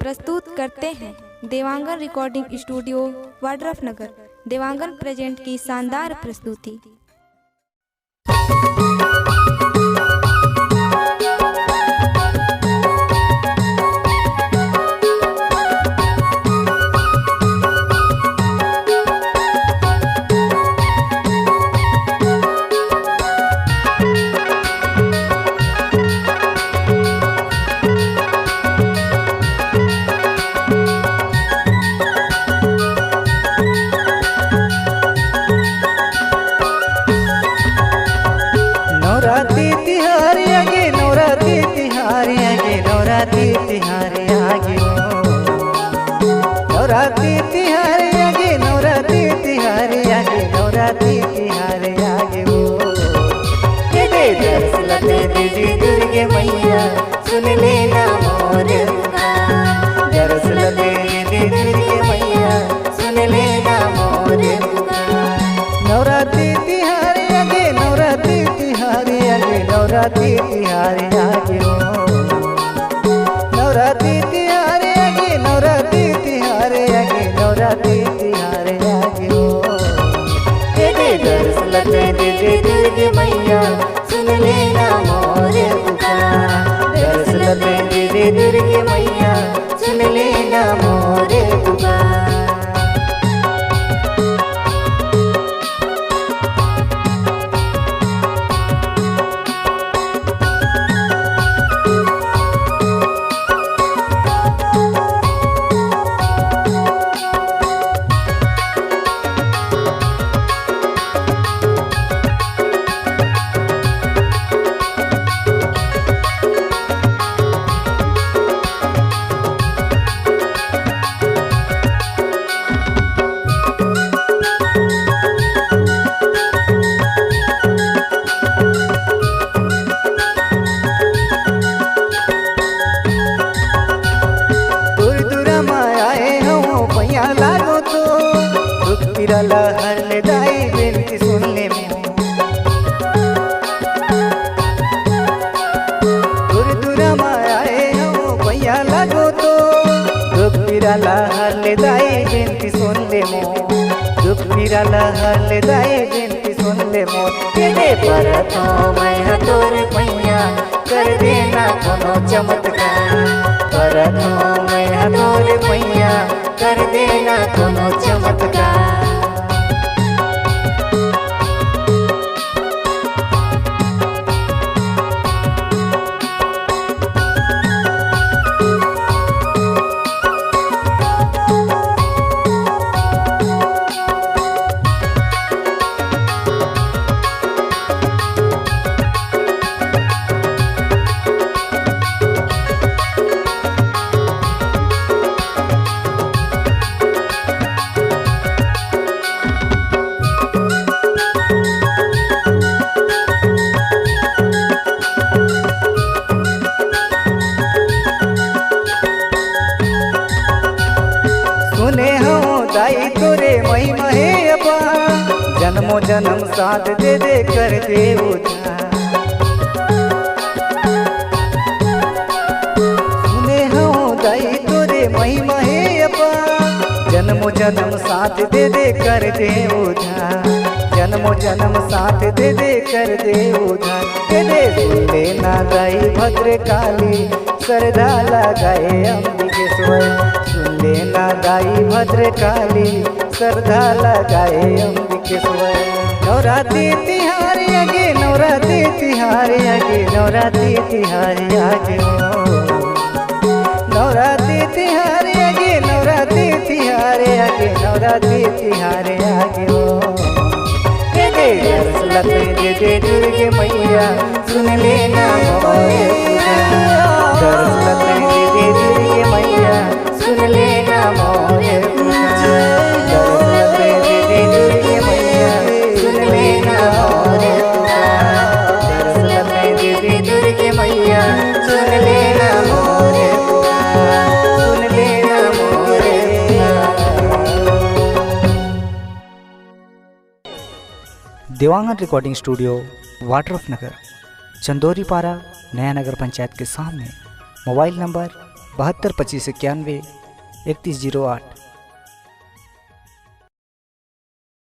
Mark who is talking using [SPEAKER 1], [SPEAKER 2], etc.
[SPEAKER 1] प्रस्तुत करते हैं Dewangan recording studio Wadrafnagar. Dewangan present की शानदार प्रस्तुति।
[SPEAKER 2] नवरात्रि तिहार आगे नवरात्रि तिहार आगे नवरात्रि तिहार आगे नवरात्रि तिहार आगे नवरात्रि तिहार आगे नवरात्रि तिहार आगे वो दर्शन देवी दुर्गे मैया सुन लेना मोर पुकार। दर्शन देवी दुर्गे मैया सुन लेना मोर पुकार। नवरात्रि तिहार आगे नवरात्रि तिहार आगे नवरात्रि तिहार आगे नवरात्रि तिहार आगे नवरात्रि तिहार आगे नवरात्रि तिहार आगे दर्शन देवी दुर्गे मैया सुन लेना मोर पुकार। दर्शन देवी दुर्गे मैया सुन लेना मोर पुकार। हर ले दाई बेनती सुन ले दूर दूर माए हो भैया लागो तो दुख पिराला हर ले दाई बेनती सुन ले मो दुख पिराला हर ले दाई बेनती सुन ले मो तेरे पर तो मैं तोर भैया कर देना कोनो चमत्कार। पर तो मैं तोर भैया कर देना कोनो चमत्कार। सुने हो दाई तोरे महिमा हे अपा जन्मों जन्म साथ दे दे कर दे उधार। सुने हो दाई तोरे महिमा हे अपा जन्मों जन्म साथ दे दे कर दे उधार। जन्मों जन्म साथ दे दे कर दे उधार। दे दे सुन लेना दाई भद्र काली श्रद्धा लगाए अंबिकेश्वर। सुन लेना दाई भद्र काली श्रद्धा लगाए अंबिकेश्वर। नवरात्रि तिहार आगे नवरात्रि तिहार आगे नवरात्रि तिहार आगे नवरात्रि तिहार आगे नवरात्रि तिहार आगे नवरात्रि तिहार आगे दर्शन दे दुर्गे मैया सुन लेना मोर पुकार। दर्शन दे दुर्गे मैया सुन लेना मोर पुकार। दर्शन दे दुर्गे मैया सुन लेना मोर पुकार। दर्शन दे दुर्गे मैया सुन लेना मोर पुकार। सुन लेना मोर देवांगन रिकॉर्डिंग स्टूडियो वाड्रफनगर, चंदोरीपारा, नया नगर पंचायत के सामने। Mobile number 72 25 91 3108।